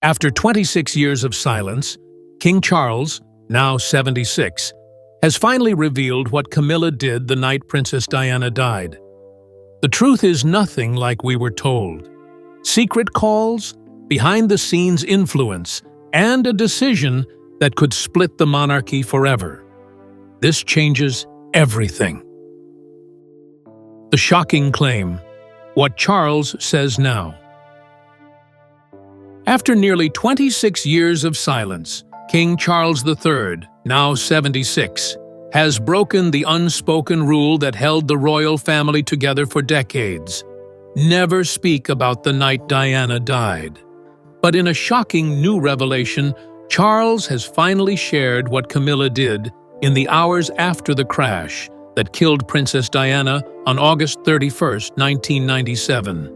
After 26 years of silence, King Charles, now 76, has finally revealed what Camilla did the night Princess Diana died. The truth is nothing like we were told. Secret calls, behind-the-scenes influence, and a decision that could split the monarchy forever. This changes everything. The shocking claim: what Charles says now. After nearly 26 years of silence, King Charles III, now 76, has broken the unspoken rule that held the royal family together for decades: never speak about the night Diana died. But in a shocking new revelation, Charles has finally shared what Camilla did in the hours after the crash that killed Princess Diana on August 31, 1997.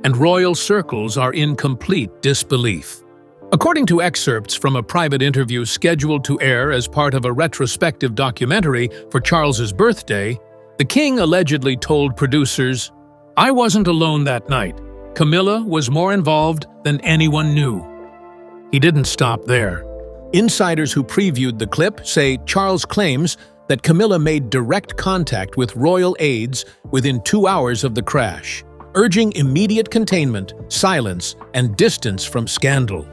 And royal circles are in complete disbelief. According to excerpts from a private interview scheduled to air as part of a retrospective documentary for Charles's birthday, the king allegedly told producers, "I wasn't alone that night. Camilla was more involved than anyone knew." He didn't stop there. Insiders who previewed the clip say Charles claims that Camilla made direct contact with royal aides within 2 hours of the crash, urging immediate containment, silence, and distance from scandal.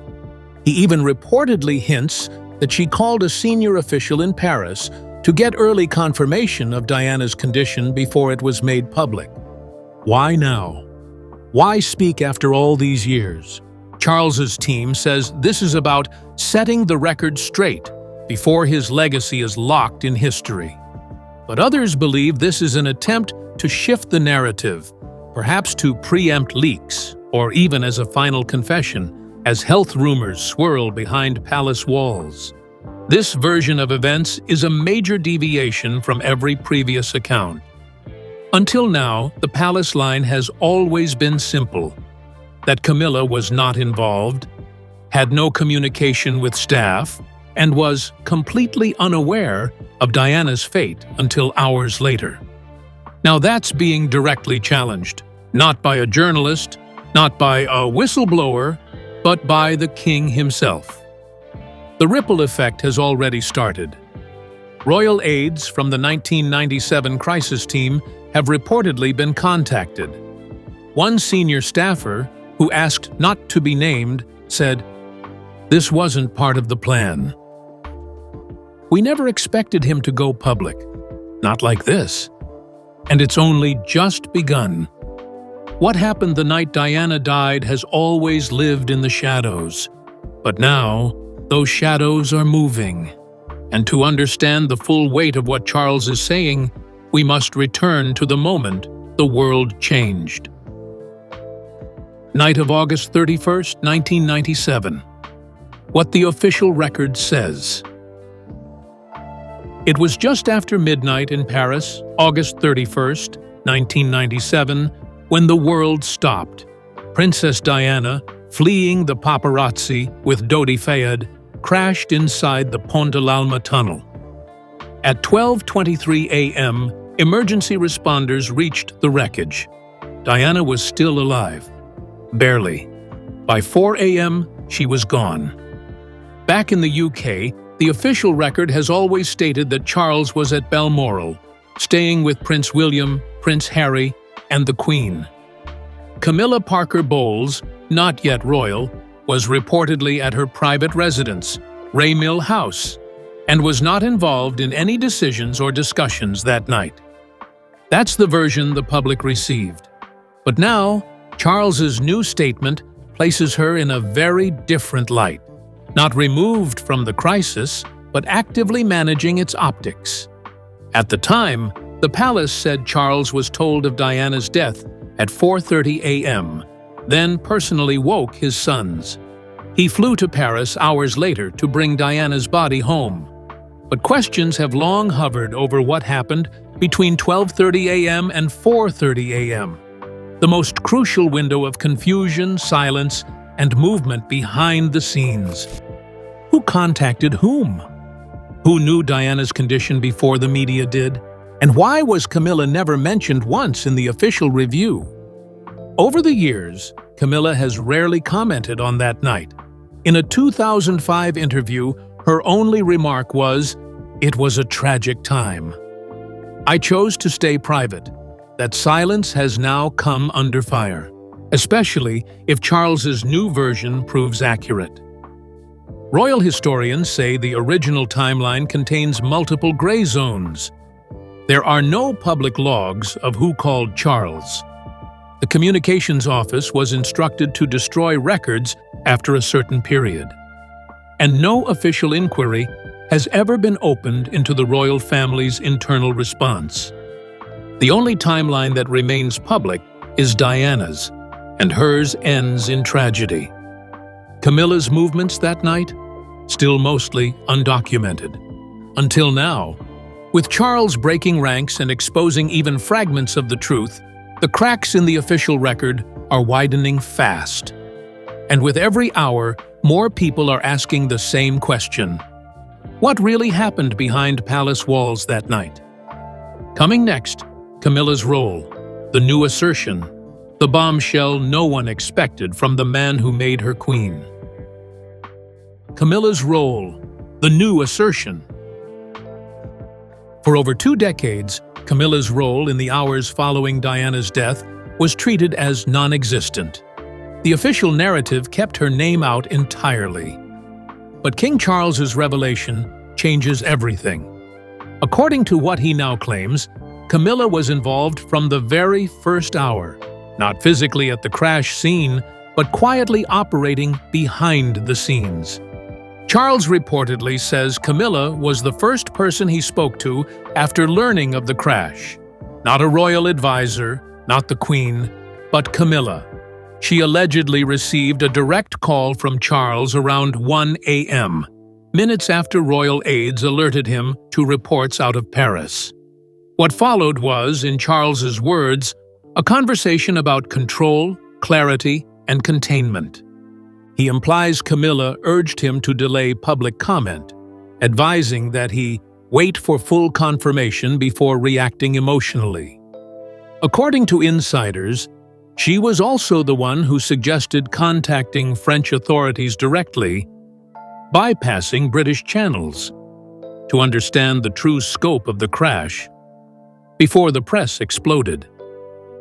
He even reportedly hints that she called a senior official in Paris to get early confirmation of Diana's condition before it was made public. Why now? Why speak after all these years? Charles's team says this is about setting the record straight before his legacy is locked in history. But others believe this is an attempt to shift the narrative, perhaps to preempt leaks, or even as a final confession, as health rumors swirl behind palace walls. This version of events is a major deviation from every previous account. Until now, the palace line has always been simple: that Camilla was not involved, had no communication with staff, and was completely unaware of Diana's fate until hours later. Now that's being directly challenged, not by a journalist, not by a whistleblower, but by the king himself. The ripple effect has already started. Royal aides from the 1997 crisis team have reportedly been contacted. One senior staffer, who asked not to be named, said, "This wasn't part of the plan. We never expected him to go public. Not like this. And it's only just begun." What happened the night Diana died has always lived in the shadows. But now, those shadows are moving. And to understand the full weight of what Charles is saying, we must return to the moment the world changed. Night of August 31, 1997. What the official record says. It was just after midnight in Paris, August 31, 1997, when the world stopped. Princess Diana, fleeing the paparazzi with Dodi Fayed, crashed inside the Pont de l'Alma tunnel. At 12:23 a.m., emergency responders reached the wreckage. Diana was still alive. Barely. By 4 a.m., she was gone. Back in the UK, the official record has always stated that Charles was at Balmoral, staying with Prince William, Prince Harry, and the Queen. Camilla Parker Bowles, not yet royal, was reportedly at her private residence, Raymill House, and was not involved in any decisions or discussions that night. That's the version the public received. But now, Charles's new statement places her in a very different light, not removed from the crisis, but actively managing its optics. At the time, the palace said Charles was told of Diana's death at 4:30 a.m., then personally woke his sons. He flew to Paris hours later to bring Diana's body home. But questions have long hovered over what happened between 12:30 a.m. and 4:30 a.m., the most crucial window of confusion, silence, and movement behind the scenes. Who contacted whom? Who knew Diana's condition before the media did? And why was Camilla never mentioned once in the official review? Over the years, Camilla has rarely commented on that night. In a 2005 interview, her only remark was, "It was a tragic time. I chose to stay private. That silence has now come under fire, especially if Charles's new version proves accurate." Royal historians say the original timeline contains multiple gray zones. There are no public logs of who called Charles. The communications office was instructed to destroy records after a certain period. And no official inquiry has ever been opened into the royal family's internal response. The only timeline that remains public is Diana's, and hers ends in tragedy. Camilla's movements that night? Still mostly undocumented. Until now. With Charles breaking ranks and exposing even fragments of the truth, the cracks in the official record are widening fast. And with every hour, more people are asking the same question. What really happened behind palace walls that night? Coming next, Camilla's role, the new assertion, the bombshell no one expected from the man who made her queen. Camilla's role, the new assertion. For over 2 decades, Camilla's role in the hours following Diana's death was treated as non-existent. The official narrative kept her name out entirely. But King Charles's revelation changes everything. According to what he now claims, Camilla was involved from the very first hour, not physically at the crash scene, but quietly operating behind the scenes. Charles reportedly says Camilla was the first person he spoke to after learning of the crash. Not a royal advisor, not the Queen, but Camilla. She allegedly received a direct call from Charles around 1 a.m., minutes after royal aides alerted him to reports out of Paris. What followed was, in Charles's words, a conversation about control, clarity, and containment. He implies Camilla urged him to delay public comment, advising that he wait for full confirmation before reacting emotionally. According to insiders, she was also the one who suggested contacting French authorities directly, bypassing British channels, to understand the true scope of the crash before the press exploded.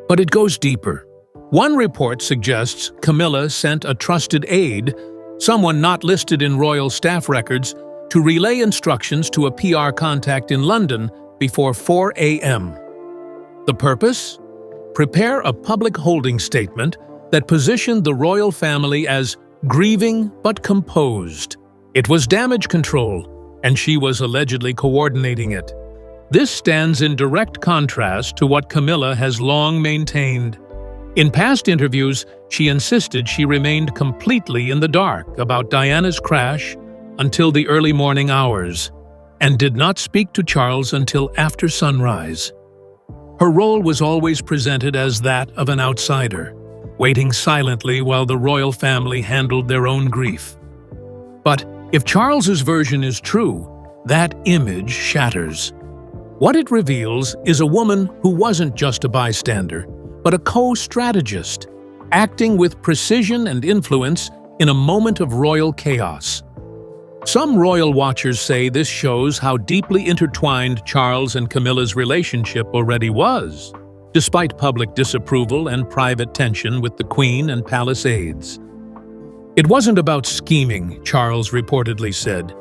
But it goes deeper. One report suggests Camilla sent a trusted aide, someone not listed in royal staff records, to relay instructions to a PR contact in London before 4 a.m. The purpose? Prepare a public holding statement that positioned the royal family as grieving but composed. It was damage control, and she was allegedly coordinating it. This stands in direct contrast to what Camilla has long maintained. In past interviews, she insisted she remained completely in the dark about Diana's crash until the early morning hours, and did not speak to Charles until after sunrise. Her role was always presented as that of an outsider, waiting silently while the royal family handled their own grief. But if Charles's version is true, that image shatters. What it reveals is a woman who wasn't just a bystander, but a co-strategist, acting with precision and influence in a moment of royal chaos. Some royal watchers say this shows how deeply intertwined Charles and Camilla's relationship already was, despite public disapproval and private tension with the Queen and palace aides. It wasn't about scheming, Charles reportedly said.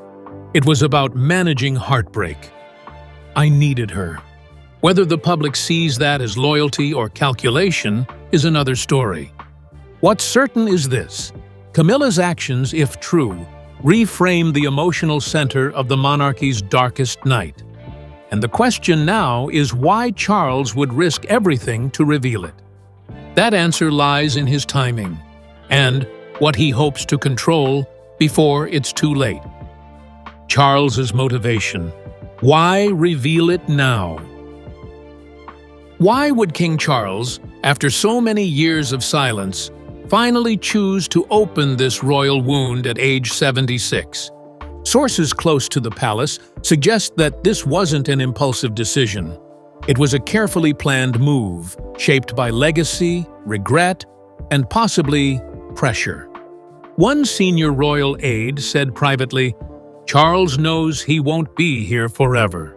It was about managing heartbreak. I needed her. Whether the public sees that as loyalty or calculation is another story. What's certain is this: Camilla's actions, if true, reframe the emotional center of the monarchy's darkest night. And the question now is why Charles would risk everything to reveal it. That answer lies in his timing, and what he hopes to control before it's too late. Charles's motivation. Why reveal it now? Why would King Charles, after so many years of silence, finally choose to open this royal wound at age 76? Sources close to the palace suggest that this wasn't an impulsive decision. It was a carefully planned move, shaped by legacy, regret, and possibly pressure. One senior royal aide said privately, "Charles knows he won't be here forever.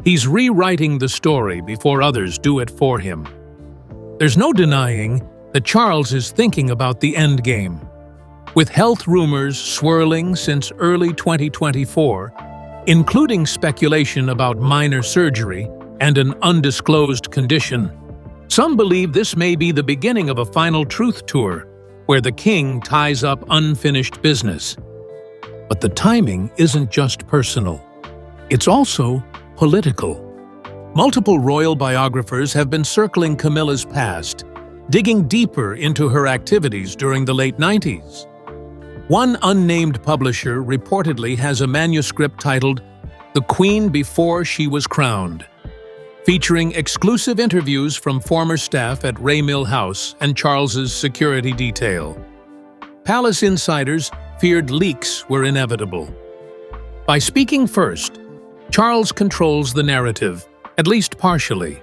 He's rewriting the story before others do it for him." There's no denying that Charles is thinking about the endgame. With health rumors swirling since early 2024, including speculation about minor surgery and an undisclosed condition, some believe this may be the beginning of a final truth tour where the king ties up unfinished business. But the timing isn't just personal. It's also political. Multiple royal biographers have been circling Camilla's past, digging deeper into her activities during the late 90s. One unnamed publisher reportedly has a manuscript titled "The Queen Before She Was Crowned," featuring exclusive interviews from former staff at Raymill House and Charles's security detail. Palace insiders feared leaks were inevitable. By speaking first, Charles controls the narrative, at least partially.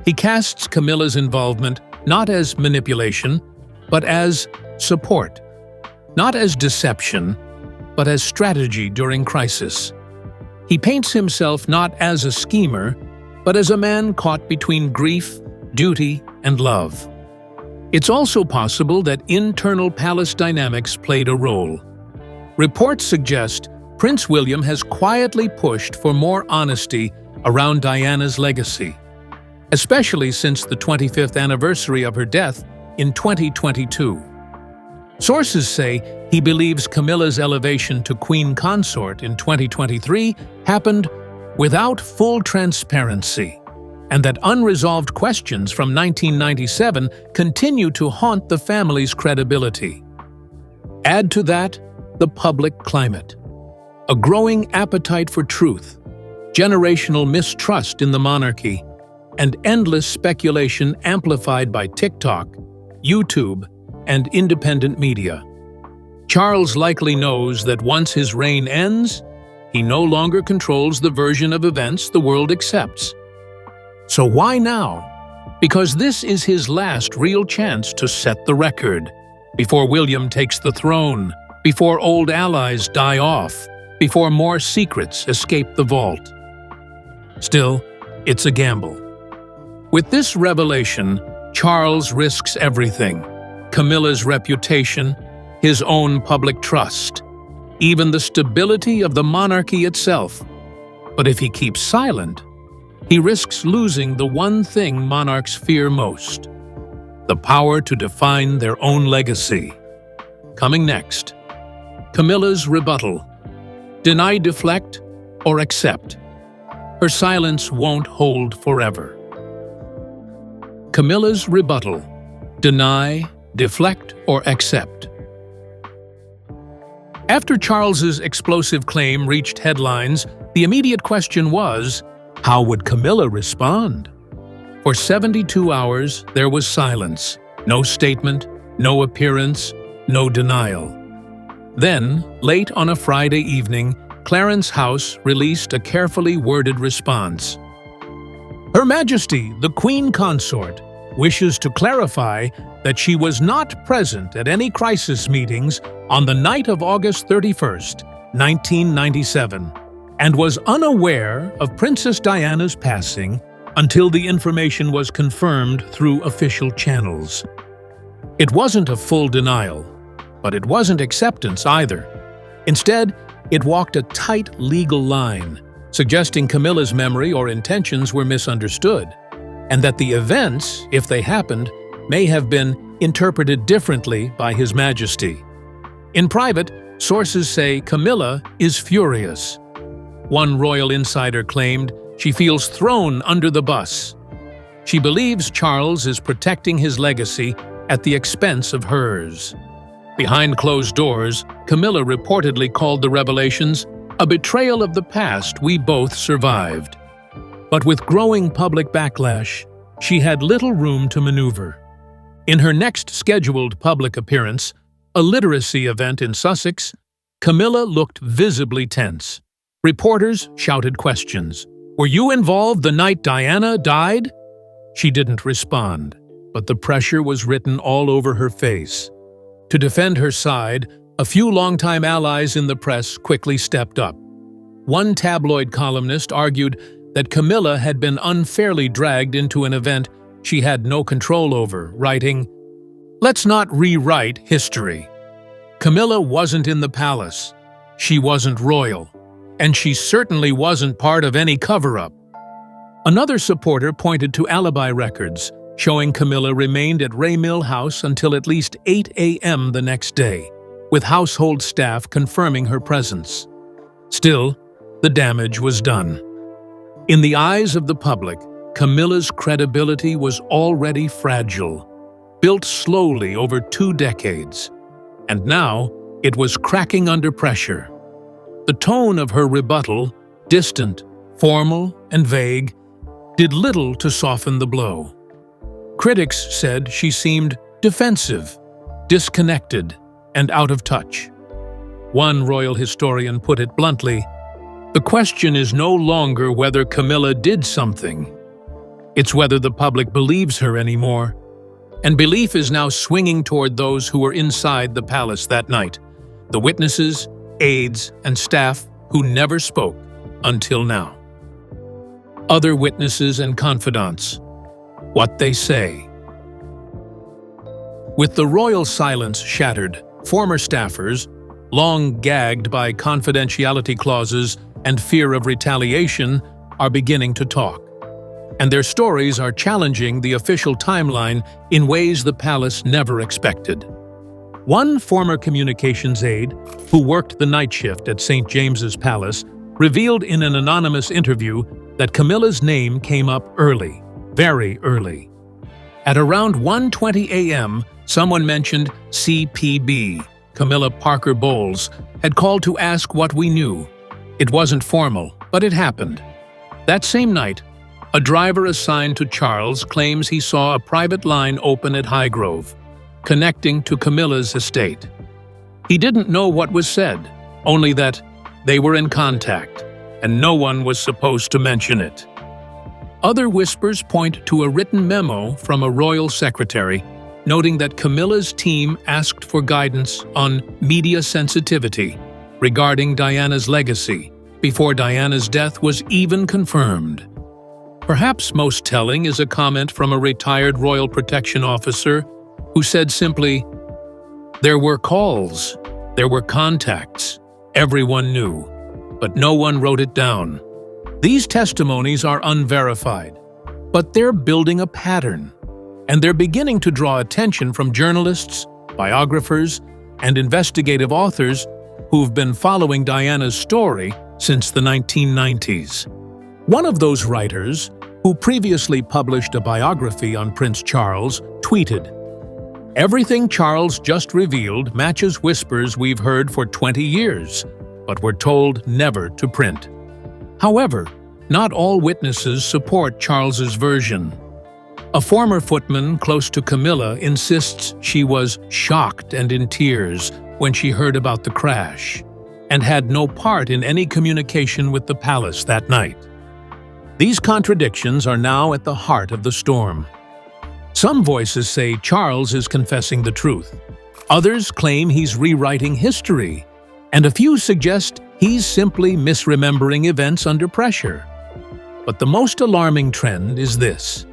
He casts Camilla's involvement not as manipulation, but as support. Not as deception, but as strategy during crisis. He paints himself not as a schemer, but as a man caught between grief, duty, and love. It's also possible that internal palace dynamics played a role. Reports suggest Prince William has quietly pushed for more honesty around Diana's legacy, especially since the 25th anniversary of her death in 2022. Sources say he believes Camilla's elevation to Queen Consort in 2023 happened without full transparency, and that unresolved questions from 1997 continue to haunt the family's credibility. Add to that the public climate. A growing appetite for truth, generational mistrust in the monarchy, and endless speculation amplified by TikTok, YouTube, and independent media. Charles likely knows that once his reign ends, he no longer controls the version of events the world accepts. So why now? Because this is his last real chance to set the record, before William takes the throne, before old allies die off, before more secrets escape the vault. Still, it's a gamble. With this revelation, Charles risks everything: Camilla's reputation, his own public trust, even the stability of the monarchy itself. But if he keeps silent, he risks losing the one thing monarchs fear most: the power to define their own legacy. Coming next, Camilla's rebuttal. Deny, deflect, or accept. Her silence won't hold forever. Camilla's rebuttal. Deny, deflect, or accept. After Charles's explosive claim reached headlines, the immediate question was, how would Camilla respond? For 72 hours, there was silence. No statement, no appearance, no denial. Then, late on a Friday evening, Clarence House released a carefully worded response. Her Majesty, the Queen Consort, wishes to clarify that she was not present at any crisis meetings on the night of August 31st, 1997, and was unaware of Princess Diana's passing until the information was confirmed through official channels. It wasn't a full denial, but it wasn't acceptance either. Instead, it walked a tight legal line, suggesting Camilla's memory or intentions were misunderstood, and that the events, if they happened, may have been interpreted differently by His Majesty. In private, sources say Camilla is furious. One royal insider claimed she feels thrown under the bus. She believes Charles is protecting his legacy at the expense of hers. Behind closed doors, Camilla reportedly called the revelations a betrayal of the past we both survived. But with growing public backlash, she had little room to maneuver. In her next scheduled public appearance, a literacy event in Sussex, Camilla looked visibly tense. Reporters shouted questions. "Were you involved the night Diana died?" She didn't respond, but the pressure was written all over her face. To defend her side, a few longtime allies in the press quickly stepped up. One tabloid columnist argued that Camilla had been unfairly dragged into an event she had no control over, writing, "Let's not rewrite history. Camilla wasn't in the palace, she wasn't royal, and she certainly wasn't part of any cover-up." Another supporter pointed to alibi records, showing Camilla remained at Raymill House until at least 8 a.m. the next day, with household staff confirming her presence. Still, the damage was done. In the eyes of the public, Camilla's credibility was already fragile, built slowly over 2 decades, and now it was cracking under pressure. The tone of her rebuttal, distant, formal, and vague, did little to soften the blow. Critics said she seemed defensive, disconnected, and out of touch. One royal historian put it bluntly, "The question is no longer whether Camilla did something. It's whether the public believes her anymore." And belief is now swinging toward those who were inside the palace that night, the witnesses, aides, and staff who never spoke until now. Other witnesses and confidants. What they say. With the royal silence shattered, former staffers, long gagged by confidentiality clauses and fear of retaliation, are beginning to talk. And their stories are challenging the official timeline in ways the palace never expected. One former communications aide, who worked the night shift at St. James's Palace, revealed in an anonymous interview that Camilla's name came up early, very early. At around 1:20 a.m., someone mentioned CPB, Camilla Parker Bowles, had called to ask what we knew. It wasn't formal, but it happened. That same night, a driver assigned to Charles claims he saw a private line open at Highgrove, connecting to Camilla's estate. He didn't know what was said, only that they were in contact, and no one was supposed to mention it. Other whispers point to a written memo from a royal secretary noting that Camilla's team asked for guidance on media sensitivity regarding Diana's legacy before Diana's death was even confirmed. Perhaps most telling is a comment from a retired royal protection officer who said simply, "There were calls, there were contacts, everyone knew, but no one wrote it down." These testimonies are unverified, but they're building a pattern, and they're beginning to draw attention from journalists, biographers, and investigative authors who've been following Diana's story since the 1990s. One of those writers, who previously published a biography on Prince Charles, tweeted, "Everything Charles just revealed matches whispers we've heard for 20 years, but were told never to print." However, not all witnesses support Charles's version. A former footman close to Camilla insists she was shocked and in tears when she heard about the crash, and had no part in any communication with the palace that night. These contradictions are now at the heart of the storm. Some voices say Charles is confessing the truth. Others claim he's rewriting history, and a few suggest he's simply misremembering events under pressure. But the most alarming trend is this.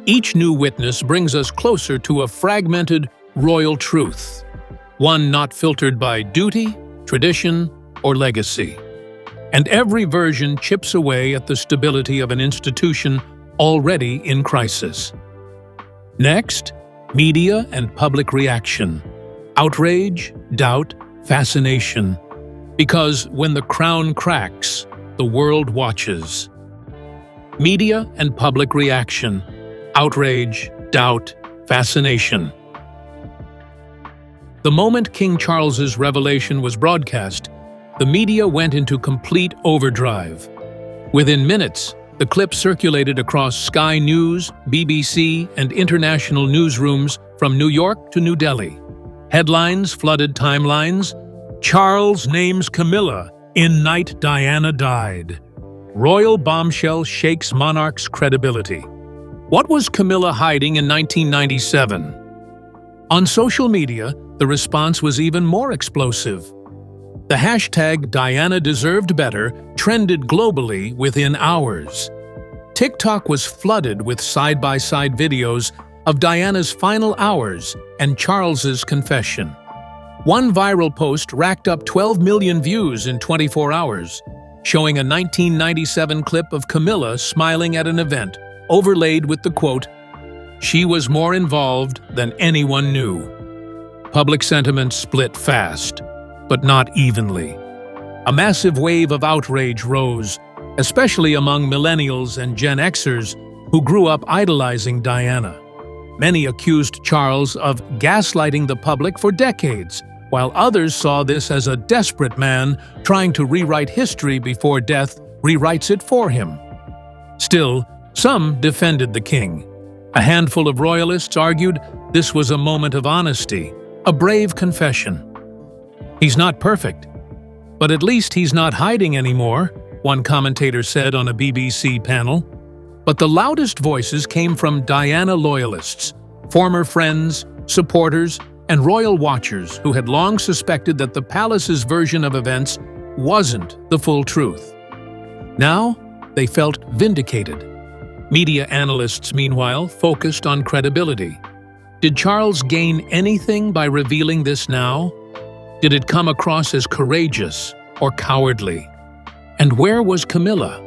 Each new witness brings us closer to a fragmented royal truth, one not filtered by duty, tradition, or legacy. And every version chips away at the stability of an institution already in crisis. Next, media and public reaction. Outrage, doubt, fascination. Because when the crown cracks, the world watches. Media and public reaction. Outrage, doubt, fascination. The moment King Charles's revelation was broadcast, the media went into complete overdrive. Within minutes, the clip circulated across Sky News, BBC, and international newsrooms from New York to New Delhi. Headlines flooded timelines. Charles names Camilla in night Diana died. Royal bombshell shakes monarch's credibility. What was Camilla hiding in 1997? On social media, the response was even more explosive. The hashtag Diana Deserved Better trended globally within hours. TikTok was flooded with side-by-side videos of Diana's final hours and Charles's confession. One viral post racked up 12 million views in 24 hours, showing a 1997 clip of Camilla smiling at an event, overlaid with the quote, "She was more involved than anyone knew." Public sentiment split fast, but not evenly. A massive wave of outrage rose, especially among millennials and Gen Xers who grew up idolizing Diana. Many accused Charles of gaslighting the public for decades, while others saw this as a desperate man trying to rewrite history before death rewrites it for him. Still, some defended the king. A handful of royalists argued this was a moment of honesty, a brave confession. "He's not perfect, but at least he's not hiding anymore," one commentator said on a BBC panel. But the loudest voices came from Diana loyalists, former friends, supporters, and royal watchers who had long suspected that the palace's version of events wasn't the full truth. Now, they felt vindicated. Media analysts, meanwhile, focused on credibility. Did Charles gain anything by revealing this now? Did it come across as courageous or cowardly? And where was Camilla?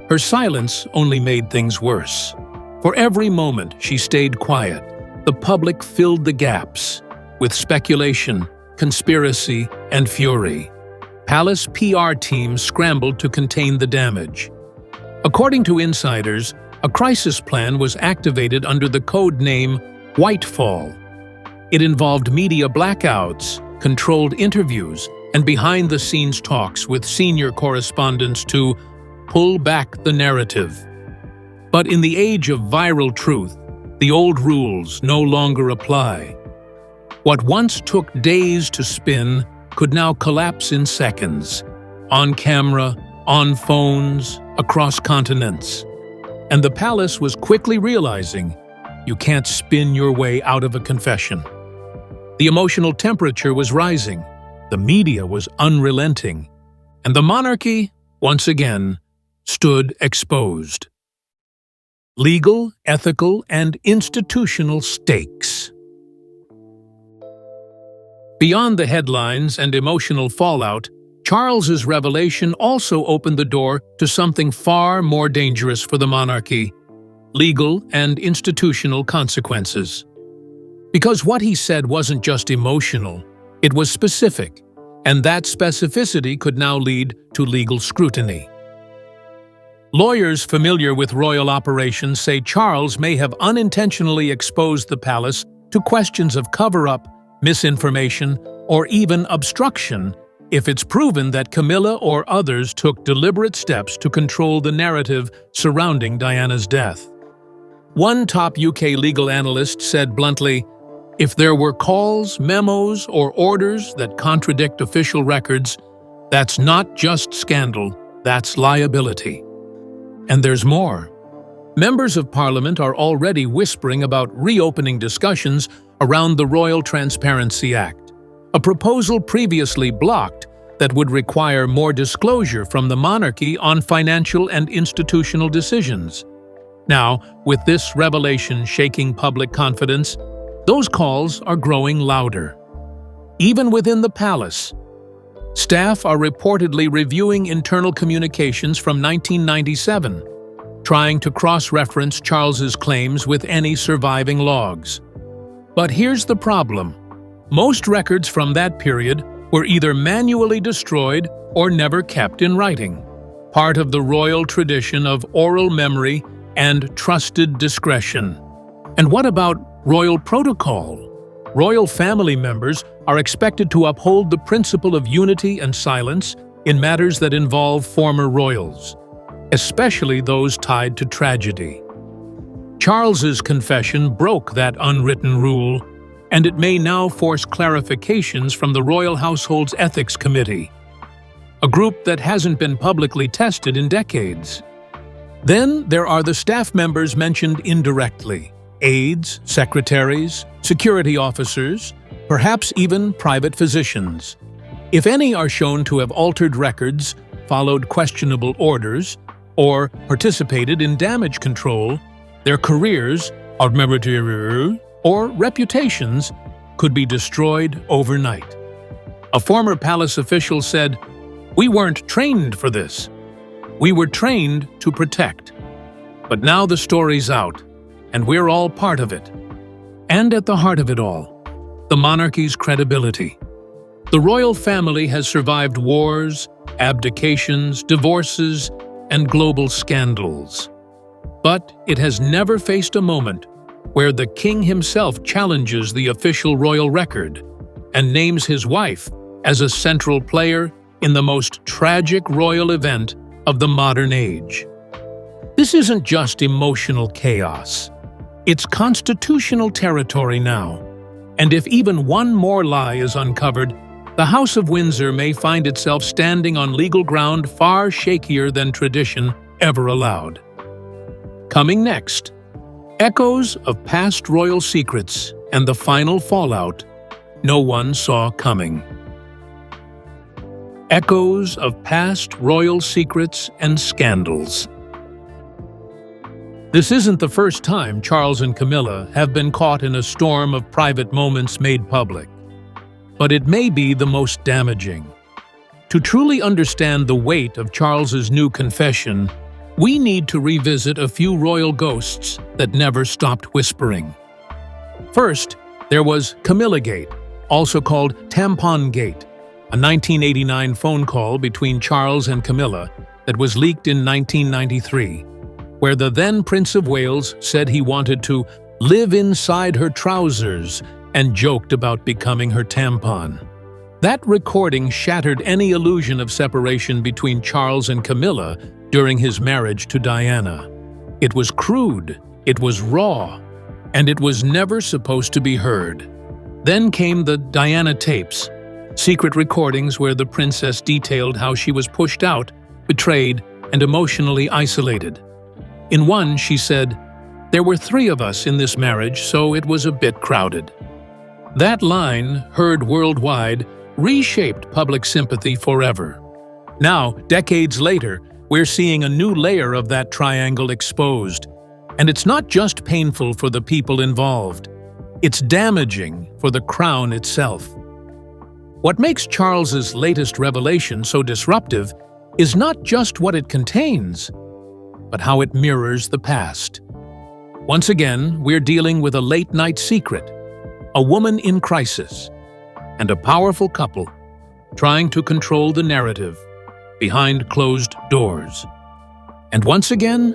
Her silence only made things worse. For every moment she stayed quiet, the public filled the gaps with speculation, conspiracy, and fury. Palace PR teams scrambled to contain the damage. According to insiders, a crisis plan was activated under the code name Whitefall. It involved media blackouts, controlled interviews, and behind-the-scenes talks with senior correspondents to pull back the narrative. But in the age of viral truth, the old rules no longer apply. What once took days to spin could now collapse in seconds, on camera, on phones, across continents. And the palace was quickly realizing you can't spin your way out of a confession. The emotional temperature was rising, the media was unrelenting, and the monarchy, once again, stood exposed. Legal, ethical, and institutional stakes. Beyond the headlines and emotional fallout, Charles's revelation also opened the door to something far more dangerous for the monarchy: legal and institutional consequences. Because what he said wasn't just emotional, it was specific, and that specificity could now lead to legal scrutiny. Lawyers familiar with royal operations say Charles may have unintentionally exposed the palace to questions of cover-up, misinformation, or even obstruction if it's proven that Camilla or others took deliberate steps to control the narrative surrounding Diana's death. One top UK legal analyst said bluntly, "If there were calls, memos, or orders that contradict official records, that's not just scandal, that's liability." And there's more. Members of Parliament are already whispering about reopening discussions around the Royal Transparency Act, a proposal previously blocked that would require more disclosure from the monarchy on financial and institutional decisions. Now, with this revelation shaking public confidence, those calls are growing louder. Even within the palace, staff are reportedly reviewing internal communications from 1997, trying to cross-reference Charles's claims with any surviving logs. But here's the problem. Most records from that period were either manually destroyed or never kept in writing, part of the royal tradition of oral memory and trusted discretion. And what about royal protocol? Royal family members are expected to uphold the principle of unity and silence in matters that involve former royals, especially those tied to tragedy. Charles's confession broke that unwritten rule, and it may now force clarifications from the royal household's ethics committee, a group that hasn't been publicly tested in decades. Then there are the staff members mentioned indirectly: aides, secretaries, security officers, perhaps even private physicians. If any are shown to have altered records, followed questionable orders, or participated in damage control, their careers, or reputations could be destroyed overnight. A former palace official said, "We weren't trained for this. We were trained to protect." But now the story's out, and we're all part of it. And at the heart of it all, the monarchy's credibility. The royal family has survived wars, abdications, divorces, and global scandals. But it has never faced a moment where the king himself challenges the official royal record and names his wife as a central player in the most tragic royal event of the modern age. This isn't just emotional chaos. It's constitutional territory now. And if even one more lie is uncovered, the House of Windsor may find itself standing on legal ground far shakier than tradition ever allowed. Coming next, echoes of past royal secrets and the final fallout no one saw coming. Echoes of past royal secrets and scandals. This isn't the first time Charles and Camilla have been caught in a storm of private moments made public. But it may be the most damaging. To truly understand the weight of Charles's new confession, we need to revisit a few royal ghosts that never stopped whispering. First, there was Camillagate, also called Tampongate, a 1989 phone call between Charles and Camilla that was leaked in 1993, where the then Prince of Wales said he wanted to live inside her trousers and joked about becoming her tampon. That recording shattered any illusion of separation between Charles and Camilla during his marriage to Diana. It was crude, it was raw, and it was never supposed to be heard. Then came the Diana tapes, secret recordings where the princess detailed how she was pushed out, betrayed, and emotionally isolated. In one, she said, "There were 3 of us in this marriage, so it was a bit crowded." That line, heard worldwide, reshaped public sympathy forever. Now, decades later, we're seeing a new layer of that triangle exposed. And it's not just painful for the people involved. It's damaging for the crown itself. What makes Charles's latest revelation so disruptive is not just what it contains, but how it mirrors the past. Once again, we're dealing with a late-night secret, a woman in crisis, and a powerful couple trying to control the narrative behind closed doors. And once again,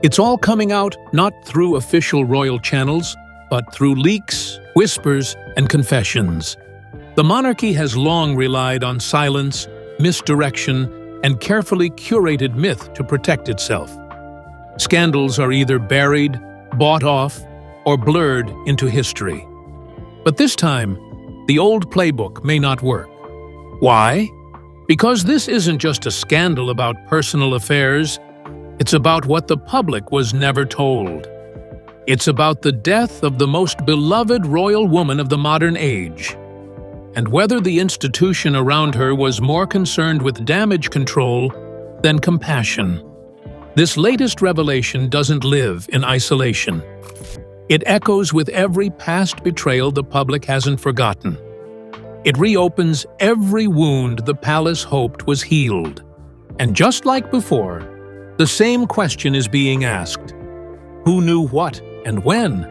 it's all coming out not through official royal channels, but through leaks, whispers, and confessions. The monarchy has long relied on silence, misdirection, and carefully curated myth to protect itself. Scandals are either buried, bought off, or blurred into history. But this time, the old playbook may not work. Why? Because this isn't just a scandal about personal affairs, it's about what the public was never told. It's about the death of the most beloved royal woman of the modern age, and whether the institution around her was more concerned with damage control than compassion. This latest revelation doesn't live in isolation. It echoes with every past betrayal the public hasn't forgotten. It reopens every wound the palace hoped was healed. And just like before, the same question is being asked. Who knew what and when?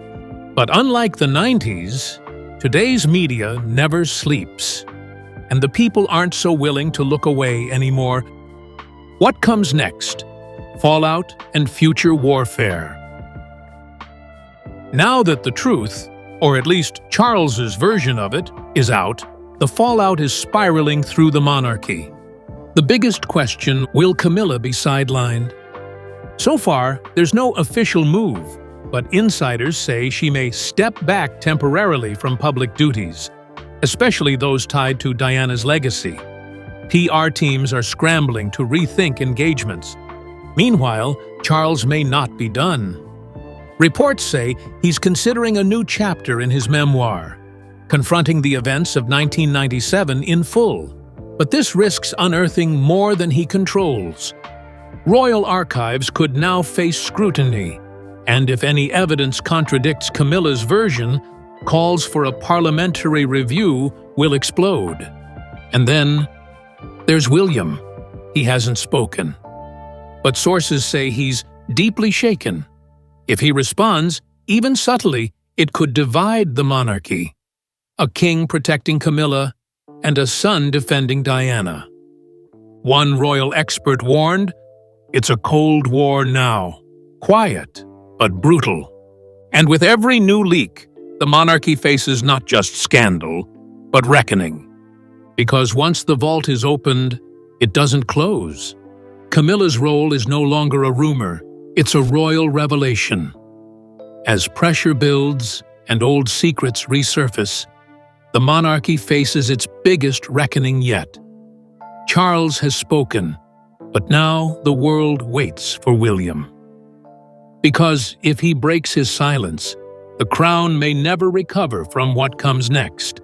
But unlike the 90s, today's media never sleeps. And the people aren't so willing to look away anymore. What comes next? Fallout and future warfare. Now that the truth, or at least Charles's version of it, is out, the fallout is spiraling through the monarchy. The biggest question, will Camilla be sidelined? So far, there's no official move, but insiders say she may step back temporarily from public duties, especially those tied to Diana's legacy. PR teams are scrambling to rethink engagements. Meanwhile, Charles may not be done. Reports say he's considering a new chapter in his memoir. confronting the events of 1997 in full. But this risks unearthing more than he controls. Royal archives could now face scrutiny, and if any evidence contradicts Camilla's version, calls for a parliamentary review will explode. And then there's William. He hasn't spoken. But sources say he's deeply shaken. If he responds, even subtly, it could divide the monarchy. A king protecting Camilla and a son defending Diana. One royal expert warned, "It's a Cold War now. Quiet, but brutal." And with every new leak, the monarchy faces not just scandal, but reckoning. Because once the vault is opened, it doesn't close. Camilla's role is no longer a rumor, it's a royal revelation. As pressure builds and old secrets resurface, the monarchy faces its biggest reckoning yet. Charles has spoken, but now the world waits for William. Because if he breaks his silence, the crown may never recover from what comes next.